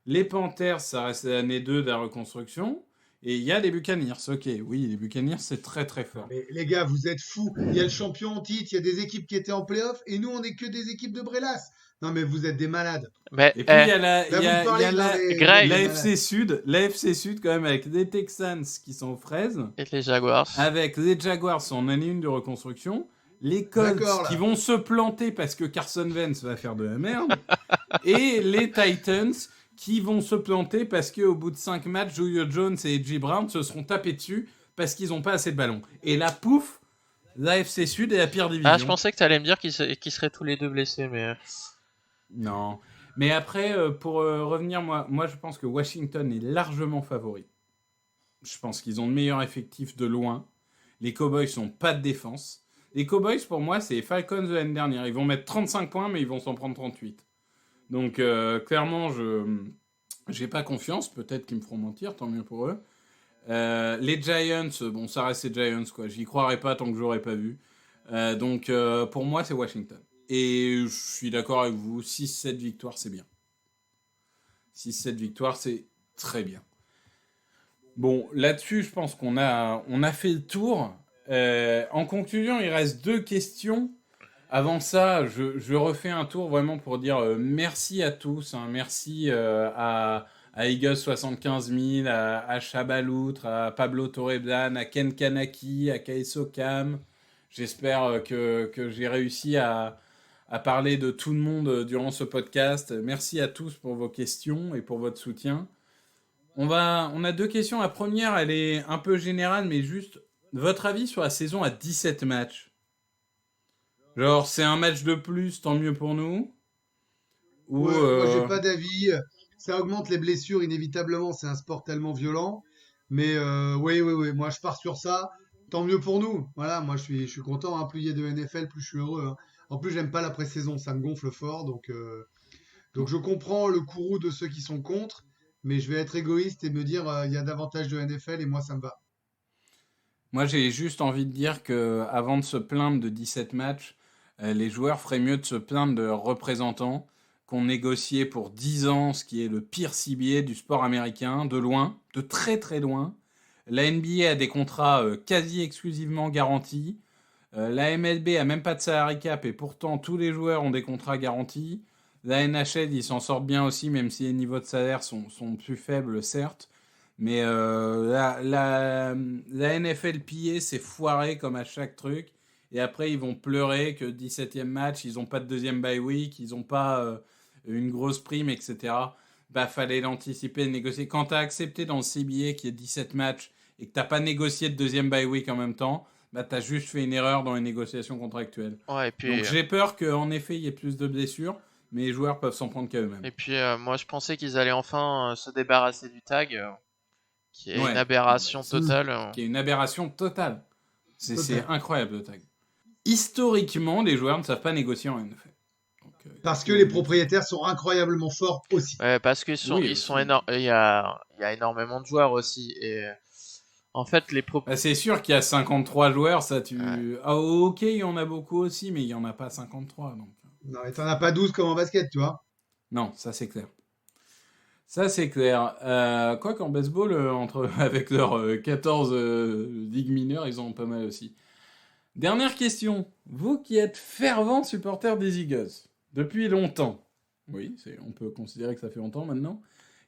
Les Panthers, ça reste l'année 2 de la reconstruction. Et il y a les Buccaneers. Ok, oui, les Buccaneers, c'est très très fort. Mais les gars, vous êtes fous. Il y a le champion en titre, il y a des équipes qui étaient en playoff, et nous, on n'est que des équipes de Brélas. Non, mais vous êtes des malades. Mais Et puis il y a la, Là, il y vous a, il y parlez a dans la, les- Greg. des l'AFC Sud, l'AFC Sud quand même avec les Texans qui sont aux fraises, et les Jaguars. avec les Jaguars en année 1 de reconstruction, les Colts D'accord, là. qui vont se planter parce que Carson Wentz va faire de la merde, et les Titans qui vont se planter parce qu'au bout de 5 matchs, Julio Jones et Edgy Brown se seront tapés dessus parce qu'ils n'ont pas assez de ballons. Et là, pouf, l'AFC Sud est la pire division. Ah, je pensais que t'allais me dire qu'ils seraient tous les deux blessés, mais Non. Mais après, pour revenir, moi, je pense que Washington est largement favori. Je pense qu'ils ont le meilleur effectif de loin. Les Cowboys n'ont pas de défense. Les Cowboys, pour moi, c'est les Falcons de l'année dernière. Ils vont mettre 35 points, mais ils vont s'en prendre 38. Donc, clairement, je n'ai pas confiance. Peut-être qu'ils me feront mentir, tant mieux pour eux. Les Giants, bon, ça reste les Giants, quoi. J'y croirais pas tant que j'aurais pas vu. Donc, pour moi, c'est Washington. Et je suis d'accord avec vous, 6-7 victoires, c'est bien. 6-7 victoires, c'est très bien. Bon, là-dessus, je pense qu'on a fait le tour. En conclusion, il reste 2 questions. Avant ça, je refais un tour vraiment pour dire merci à tous. Hein. Merci à Eagles 75 000, à Chabaloutre, à Pablo Torreblan, à Ken Kanaki, à Kaiso Kam. J'espère que j'ai réussi à parler de tout le monde durant ce podcast. Merci à tous pour vos questions et pour votre soutien. On a 2 questions. La première, elle est un peu générale, mais juste votre avis sur la saison à 17 matchs. Genre, c'est un match de plus, tant mieux pour nous. Ou, Ouais, moi, j'ai pas d'avis. Ça augmente les blessures inévitablement. C'est un sport tellement violent. Mais oui, moi, je pars sur ça. Tant mieux pour nous. Voilà, moi, je suis content. Hein. Plus il y a de NFL, plus je suis heureux. Hein. En plus, j'aime pas la pré-saison. Ça me gonfle fort. Donc, je comprends le courroux de ceux qui sont contre. Mais je vais être égoïste et me dire, il y a davantage de NFL et moi, ça me va. Moi, j'ai juste envie de dire que avant de se plaindre de 17 matchs, les joueurs feraient mieux de se plaindre de leurs représentants qu'on négociait pour 10 ans, ce qui est le pire CBA du sport américain, de loin, de très très loin. La NBA a des contrats quasi exclusivement garantis. La MLB a même pas de salary cap et pourtant tous les joueurs ont des contrats garantis. La NHL, ils s'en sortent bien aussi, même si les niveaux de salaire sont plus faibles, certes. Mais la NFLPA s'est foirée comme à chaque truc. Et après, ils vont pleurer que 17e match, ils n'ont pas de deuxième bye week, ils n'ont pas une grosse prime, etc. Bah, fallait l'anticiper, le négocier. Quand tu as accepté dans le CBA qu'il y ait 17 matchs et que tu n'as pas négocié de deuxième bye week en même temps, bah, tu as juste fait une erreur dans les négociations contractuelles. ouais, et puis Donc j'ai peur qu'en effet, il y ait plus de blessures, mais les joueurs peuvent s'en prendre qu'à eux-mêmes. et puis moi je pensais qu'ils allaient enfin se débarrasser du tag, qui est Ouais. une aberration C'est- totale. Qui est une aberration totale. C'est Total. incroyable le tag. Historiquement, les joueurs ne savent pas négocier en NFL. Donc, Parce que les propriétaires sont incroyablement forts aussi. Ouais, parce qu'ils sont, Oui, ils sont aussi. énormes. Il y a énormément de joueurs aussi. Et en fait, les bah, c'est sûr qu'il y a 53 joueurs, ça tu... Ouais. Ah, ok, il y en a beaucoup aussi, mais il n'y en a pas 53. Donc... Non, mais t'en as pas 12 comme en basket, tu vois. Non, ça c'est clair. Ça c'est clair. Quoi qu'en baseball, avec leurs 14 ligues mineures, ils en ont pas mal aussi. Dernière question. Vous qui êtes fervent supporter des Eagles, depuis longtemps, oui, on peut considérer que ça fait longtemps maintenant,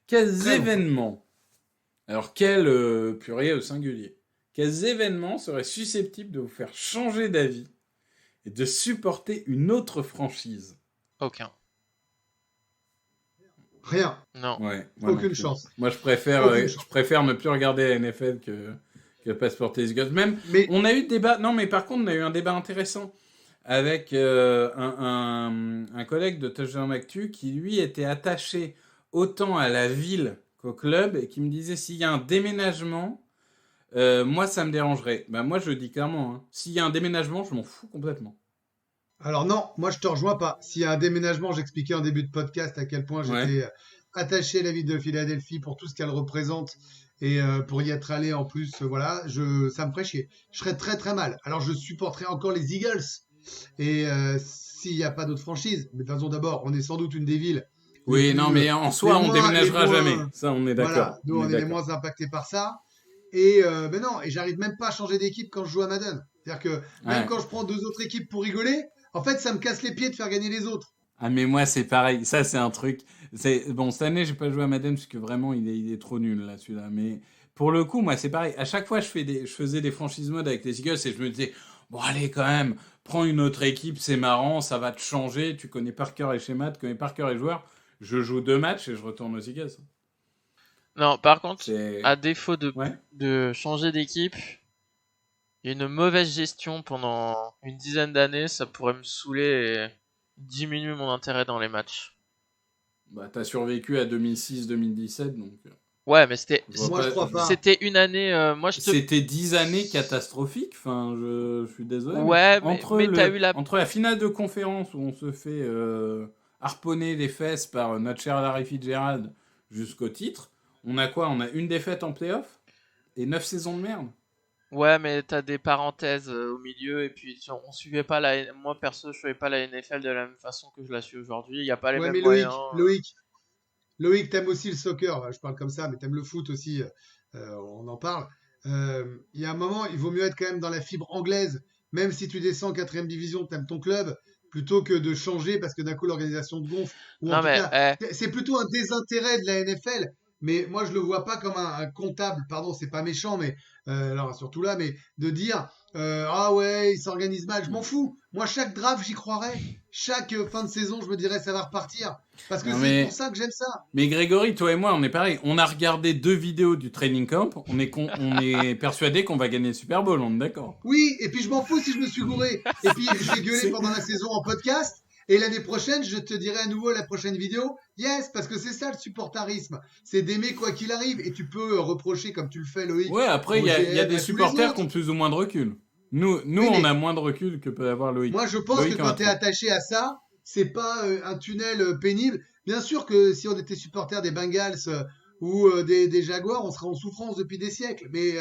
quels Très longtemps. événements, alors quel pluriel au singulier, quels événements seraient susceptibles de vous faire changer d'avis et de supporter une autre franchise? aucun. Rien. Non. Ouais, moi non Aucune plus. chance. Moi, je préfère ne plus regarder la NFL que pas supporter les Eagles. Même, Mais on a eu débat. Non, mais par contre, on a eu un débat intéressant avec un collègue de Touchdown Actu qui, lui, était attaché autant à la ville au club et qui me disait s'il y a un déménagement, moi ça me dérangerait. Bah moi je dis clairement, hein, s'il y a un déménagement, je m'en fous complètement. Alors non, moi je te rejoins pas. S'il y a un déménagement, j'expliquais en début de podcast à quel point j'étais attaché à la ville de Philadelphie pour tout ce qu'elle représente et pour y être allé en plus, voilà, ça me ferait chier. Je serais très très mal. Alors je supporterais encore les Eagles et s'il n'y a pas d'autres franchises. Mais de toute façon d'abord, on est sans doute une des villes. Oui, non, mais en soi, on déménagera jamais. Ça, on est d'accord. Voilà, nous on est les moins impactés par ça. Et mais non, et j'arrive même pas à changer d'équipe quand je joue à Madden. C'est-à-dire que même quand je prends 2 autres équipes pour rigoler, en fait, ça me casse les pieds de faire gagner les autres. Ah mais moi c'est pareil, ça c'est un truc. Bon, cette année j'ai pas joué à Madden parce que vraiment il est trop nul là celui-là. Mais pour le coup moi c'est pareil. À chaque fois je faisais des franchise mode avec les Eagles et je me disais bon allez quand même prends une autre équipe, c'est marrant, ça va te changer. Tu connais par cœur les schémas, tu connais par cœur les joueurs. Je joue 2 matchs et je retourne aux Eagles. Non, par contre, à défaut de changer d'équipe, une mauvaise gestion pendant une dizaine d'années, ça pourrait me saouler et diminuer mon intérêt dans les matchs. Bah, t'as survécu à 2006-2017, donc... Ouais, mais c'était... Moi, je crois pas. C'était une année... C'était 10 années catastrophiques, enfin, je suis désolé. Ouais, mais t'as eu la... Entre la finale de conférence où on se fait harponner les fesses par notre cher Larry Fitzgerald jusqu'au titre, on a quoi ? On a une défaite en play-off et 9 saisons de merde. Ouais, mais t'as des parenthèses au milieu et puis on suivait pas moi perso je suivais pas la NFL de la même façon que je la suis aujourd'hui. Il y a pas les mêmes moyens. Loïc, t'aimes aussi le soccer. Je parle comme ça, mais t'aimes le foot aussi. On en parle. Il y a un moment, il vaut mieux être quand même dans la fibre anglaise, même si tu descends en 4e division, t'aimes ton club, plutôt que de changer parce que d'un coup l'organisation te gonfle. C'est plutôt un désintérêt de la NFL. Mais moi, je le vois pas comme un comptable. Pardon, c'est pas méchant, mais alors surtout là, mais de dire ah ouais, il s'organise mal, je m'en fous. Moi, chaque draft, j'y croirais. Chaque fin de saison, je me dirais ça va repartir. Parce que c'est pour ça que j'aime ça. Mais Grégory, toi et moi, on est pareil. On a regardé 2 vidéos du training camp. On est persuadé qu'on va gagner le Super Bowl. On est d'accord. Oui, et puis je m'en fous si je me suis gouré. Et puis je vais gueuler pendant la saison en podcast. Et l'année prochaine, je te dirai à nouveau la prochaine vidéo, yes, parce que c'est ça le supportarisme. C'est d'aimer quoi qu'il arrive. Et tu peux reprocher comme tu le fais, Loïc. Ouais, après, il y a des supporters qui ont plus ou moins de recul. Nous on a moins de recul que peut avoir Loïc. Moi, je pense que quand tu es attaché à ça, c'est pas un tunnel pénible. Bien sûr que si on était supporter des Bengals ou des Jaguars, on serait en souffrance depuis des siècles. Mais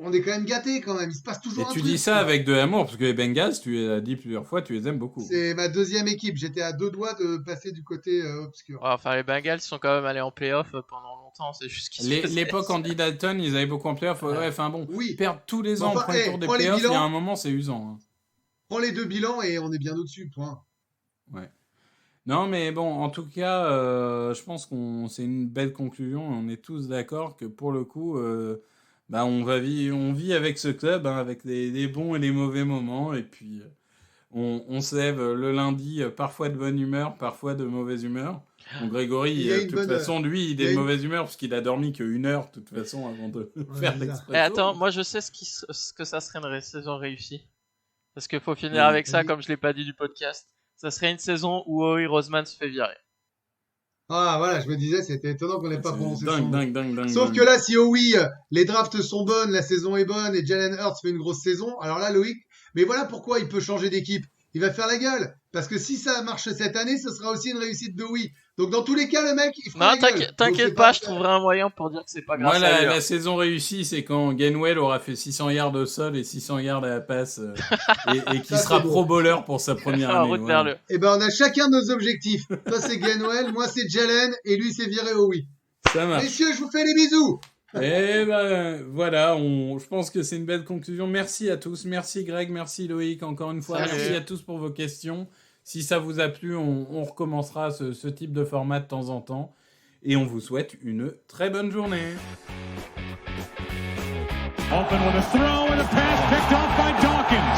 on est quand même gâtés quand même. Il se passe toujours un truc. Et tu dis ça avec de l'amour, parce que les Bengals, tu l'as dit plusieurs fois, tu les aimes beaucoup. C'est ma 2e équipe. J'étais à 2 doigts de passer du côté obscur. Enfin, les Bengals sont quand même allés en play-off pendant longtemps. C'est juste l'époque Andy Dalton, ils avaient beaucoup en play-off. Ouais, enfin bon, ils perdent tous les ans au premier tour des play-offs. Il y a un moment, c'est usant. Hein. Prends les 2 bilans et on est bien au-dessus, point. Ouais. Non, mais bon, en tout cas, je pense c'est une belle conclusion. On est tous d'accord que pour le coup... on vit avec ce club, hein, avec les bons et les mauvais moments, et puis on se lève le lundi, parfois de bonne humeur, parfois de mauvaise humeur. Donc Grégory, de toute façon, lui, il est de mauvaise humeur, parce qu'il a dormi qu'1 heure, de toute façon, avant de faire l'expresso. Attends, moi je sais ce que ça serait une saison réussie. Parce qu'il faut finir avec ça, comme je l'ai pas dit du podcast. Ça serait une saison où Howie Roseman se fait virer. Ah voilà, je me disais, c'était étonnant qu'on n'ait pas prononcé ça. Dingue. Sauf que là, si les drafts sont bonnes, la saison est bonne et Jalen Hurts fait une grosse saison, alors là, Loïc, mais voilà pourquoi il peut changer d'équipe. Il va faire la gueule. Parce que si ça marche cette année, ce sera aussi une réussite de Howie. Donc dans tous les cas, le mec, il fera la gueule. T'inquiète pas, je trouverai un moyen pour dire que c'est pas grave. Moi, la saison réussie, c'est quand Gainwell aura fait 600 yards au sol et 600 yards à la passe et qui sera pro bowler pour sa première année. Et ben, on a chacun nos objectifs. Toi, c'est Gainwell, moi, c'est Jalen et lui, c'est viré Howie. Ça marche. Messieurs, je vous fais les bisous. Et ben voilà, je pense que c'est une belle conclusion. Merci à tous, merci Greg, merci Loïc, encore une fois. Salut. Merci à tous pour vos questions. Si ça vous a plu, on recommencera ce type de format de temps en temps. Et on vous souhaite une très bonne journée. Open with a throw and a pass picked off by Dawkins.